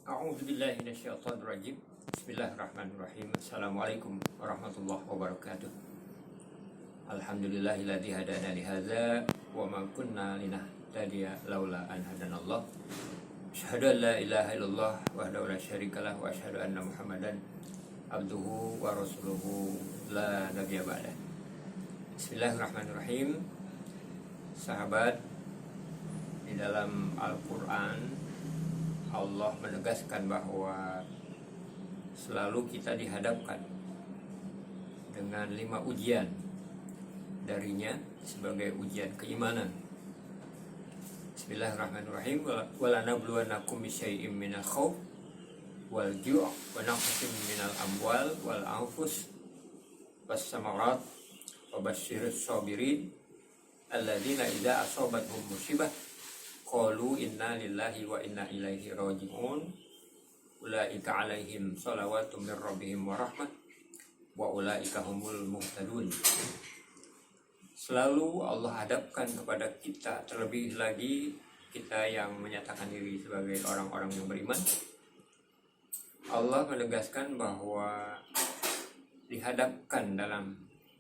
A'udzubillahi minasyaitonirrajim. Bismillahirrahmanirrahim. Assalamualaikum warahmatullahi wabarakatuh. Alhamdulillahilladzi hadana li hadza wa ma kunna linahtadiya laula an hadanallah. Asyhadu an la ilaha illallah wahdahu la syarikalah wa asyhadu anna Muhammadan abduhu wa rasuluhu la nabiyya ba'dah. Bismillahirrahmanirrahim. Sahabat, di dalam Al-Qur'an Allah menegaskan bahwa selalu kita dihadapkan dengan 5 ujian darinya sebagai ujian keimanan. Bismillahirrahmanirrahim. Walanabluwannakum bisyai'im minal khauf wal ju' wa naqsin minal amwal wal anfus was samarat wa basyirus sabirin alladzina idza asabatuhum musibah qalu inna lillahi wa inna ilaihi raji'un ulaika alaihim salawatu mir rabbihim wa rahmah wa ulaika humul muhtadun. Selalu Allah hadapkan kepada kita, terlebih lagi kita yang menyatakan diri sebagai orang-orang yang beriman. Allah menegaskan bahwa dihadapkan dalam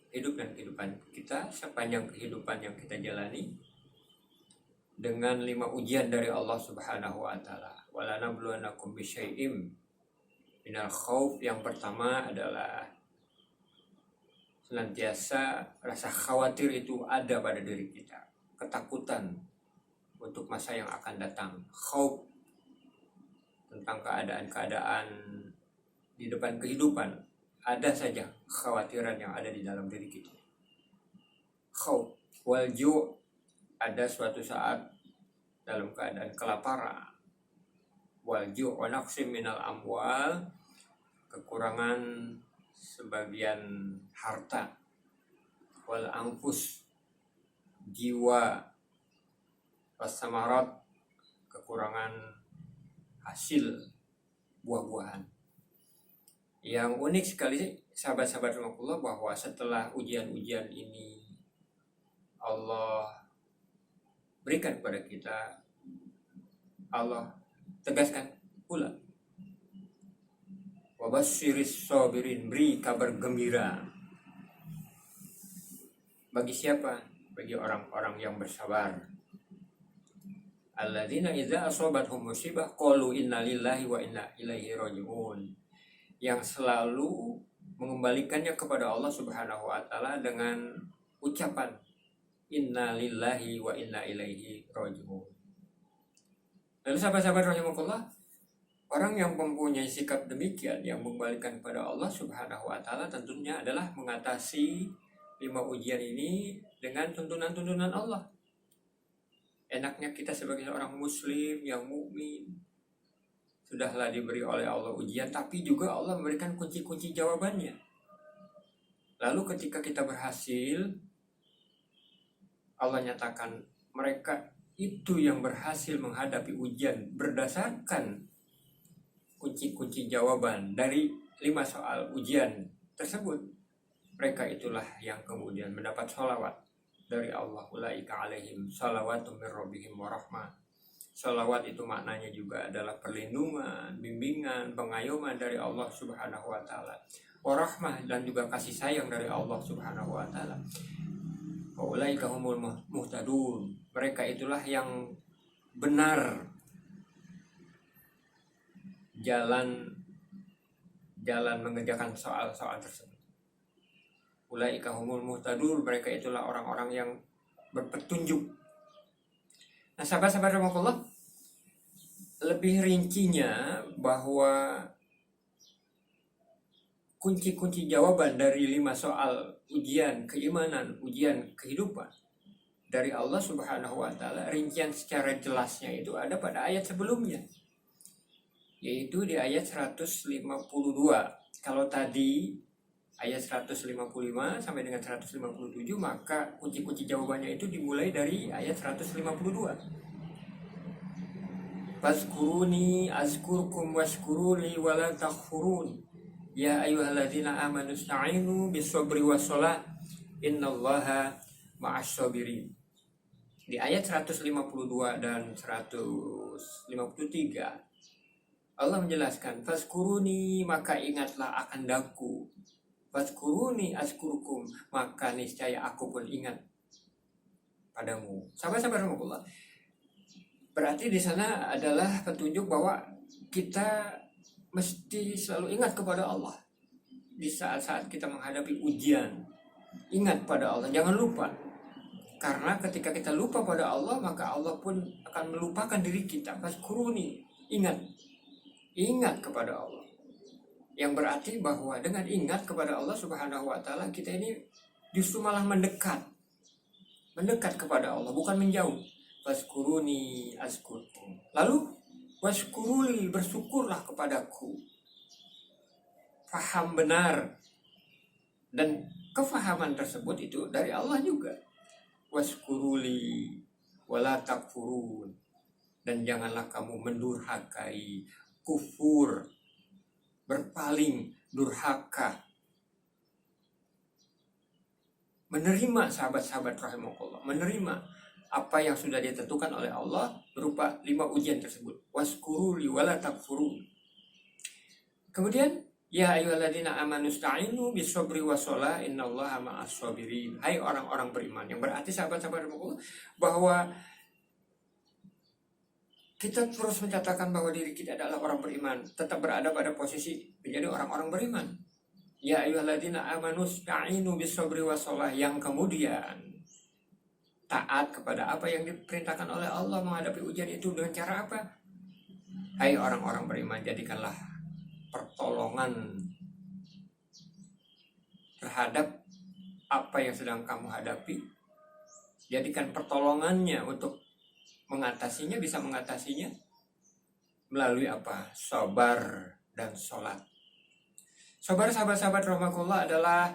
hidup dan kehidupan kita sepanjang kehidupan yang kita jalani dengan 5 ujian dari Allah Subhanahu wa taala. Walanabluwannakum bisyai'im minal khauf. Yang pertama adalah senantiasa rasa khawatir itu ada pada diri kita, ketakutan untuk masa yang akan datang, khauf tentang keadaan-keadaan di depan kehidupan. Ada saja kekhawatiran yang ada di dalam diri kita. Khauf wal ju', ada suatu saat dalam keadaan kelaparan, wal ju' wa naqsim minal amwal, kekurangan sebagian harta, wal anfus, jiwa, was samarat, kekurangan hasil buah-buahan. Yang unik sekali sahabat-sahabat rahimakumullah bahwa setelah ujian-ujian ini Allah berikan kepada kita, Allah tegaskan pula, wabasyiris sabirin, beri kabar gembira. Bagi siapa? Bagi orang-orang yang bersabar. Alladzina idza asabathum musibah qalu inna lillahi wa inna ilaihi raji'un. Yang selalu mengembalikannya kepada Allah Subhanahu wa taala dengan ucapan inna lillahi wa inna ilaihi raji'un. Lalu sahabat-sahabat rahimakumullah, orang yang mempunyai sikap demikian, yang mengembalikan kepada Allah Subhanahu wa taala, tentunya adalah mengatasi 5 ujian ini dengan tuntunan-tuntunan Allah. Enaknya kita sebagai seorang muslim yang mukmin, sudahlah diberi oleh Allah ujian, tapi juga Allah memberikan kunci-kunci jawabannya. Lalu ketika kita berhasil, Allah nyatakan mereka itu yang berhasil menghadapi ujian berdasarkan kunci-kunci jawaban dari 5 soal ujian tersebut. Mereka itulah yang kemudian mendapat sholawat dari Allah. Ulaika alaihim salawatu mir rabbihim wa rahmah. Sholawat itu maknanya juga adalah perlindungan, bimbingan, pengayoman dari Allah Subhanahu wa taala. Wa rahmah, dan juga kasih sayang dari Allah Subhanahu wa taala. Wa ulaika humul muhtadun. Mereka itulah yang benar jalan mengerjakan soal-soal tersebut. Ulaika humul muhtadun, mereka itulah orang-orang yang berpetunjuk. Nah, sahabat-sahabat rahimakumullah, lebih rincinya bahwa kunci-kunci jawaban dari 5 soal ujian keimanan, ujian kehidupan dari Allah Subhanahu wa taala, rincian secara jelasnya itu ada pada ayat sebelumnya, yaitu di ayat 152. Kalau tadi ayat 155 sampai dengan 157, maka kunci-kunci jawabannya itu dimulai dari ayat 152. Fazkuruni azkurkum washkuruli wala takfurun. Ya ayyuhalladzina amanu ista'inu bis-sabri was-shalah innallaha ma'as-sabirin. Di ayat 152 dan 153 Allah menjelaskan, "Fazkuruni, maka ingatlah akan daku. Fazkuruni azkurkum, maka niscaya aku pun ingat padamu." Sahabat-sahabat rahmatullah. Berarti di sana adalah petunjuk bahwa kita mesti selalu ingat kepada Allah di saat-saat kita menghadapi ujian. Ingat pada Allah, jangan lupa. Karena ketika kita lupa pada Allah, maka Allah pun akan melupakan diri kita. Fazkuruni, ingat kepada Allah. Yang berarti bahwa dengan ingat kepada Allah Subhanahu wa taala, kita ini justru malah mendekat kepada Allah, bukan menjauh. Fazkuruni azkurkum. Lalu waskuruli, bersyukurlah kepadaku. Faham benar, dan kefahaman tersebut itu dari Allah juga. Waskuruli wala takfurun, dan janganlah kamu mendurhakai, kufur, berpaling, durhaka. Menerima, sahabat-sahabat rahimakumullah, menerima apa yang sudah ditentukan oleh Allah berupa 5 ujian tersebut. Waskuruli wala takfurun. Kemudian, ya ayyuhalladzina amanu sta'inu bisabri wassalah innallaha ma'as sabirin. Hai orang-orang beriman. Yang berarti sahabat-sahabat bahwa kita terus mencatatkan bahwa diri kita adalah orang beriman, tetap berada pada posisi menjadi orang-orang beriman. Ya ayyuhalladzina amanu sta'inu bisabri wassalah, yang kemudian taat kepada apa yang diperintahkan oleh Allah menghadapi ujian itu dengan cara apa? Hai orang-orang beriman, jadikanlah pertolongan terhadap apa yang sedang kamu hadapi. Jadikan pertolongannya untuk mengatasinya, bisa mengatasinya melalui apa? Sabar dan sholat. Sabar, sahabat-sahabat rahmatullah, adalah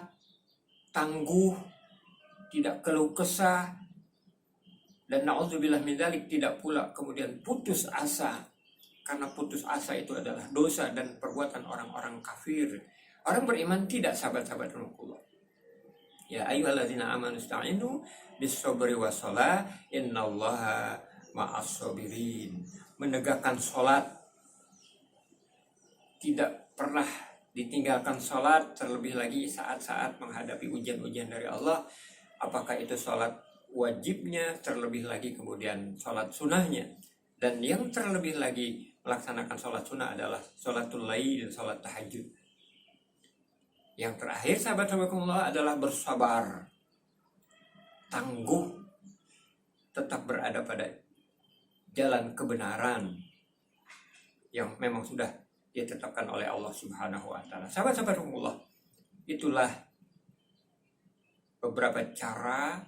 tangguh, tidak keluh kesah, dan na'udzubillah min dzalik, tidak pula kemudian putus asa. Karena putus asa itu adalah dosa dan perbuatan orang-orang kafir. Orang beriman tidak, sahabat-sahabat rahmatullah. Ya ayyuhalladzina amanu sta'inu bis-sabri was-shalah innallaha ma'as sabirin. Menegakkan sholat, tidak pernah ditinggalkan sholat, terlebih lagi saat-saat menghadapi ujian-ujian dari Allah. Apakah itu sholat wajibnya, terlebih lagi kemudian sholat sunnahnya. Dan yang terlebih lagi melaksanakan sholat sunnah adalah sholatul lail dan sholat tahajud. Yang terakhir, sahabat-sahabat Allah, adalah bersabar, tangguh, tetap berada pada jalan kebenaran yang memang sudah ditetapkan oleh Allah Subhanahu wa taala. Sahabat-sahabat Allah, itulah beberapa cara,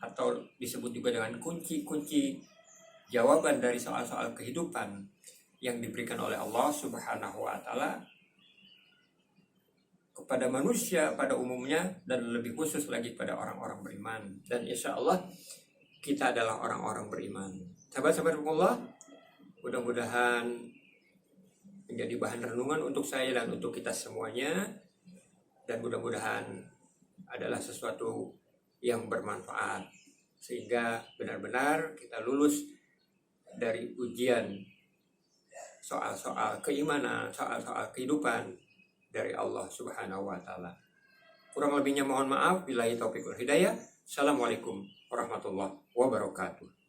atau disebut juga dengan kunci-kunci jawaban dari soal-soal kehidupan yang diberikan oleh Allah Subhanahu wa taala kepada manusia pada umumnya, dan lebih khusus lagi pada orang-orang beriman. Dan insya Allah kita adalah orang-orang beriman. Sahabat-sahabat Allah, mudah-mudahan menjadi bahan renungan untuk saya dan untuk kita semuanya, dan mudah-mudahan adalah sesuatu yang bermanfaat, sehingga benar-benar kita lulus dari ujian soal-soal keimanan, soal-soal kehidupan dari Allah Subhanahu wa taala. Kurang lebihnya mohon maaf. Billahi taufiq wal hidayah. Assalamualaikum warahmatullahi wabarakatuh.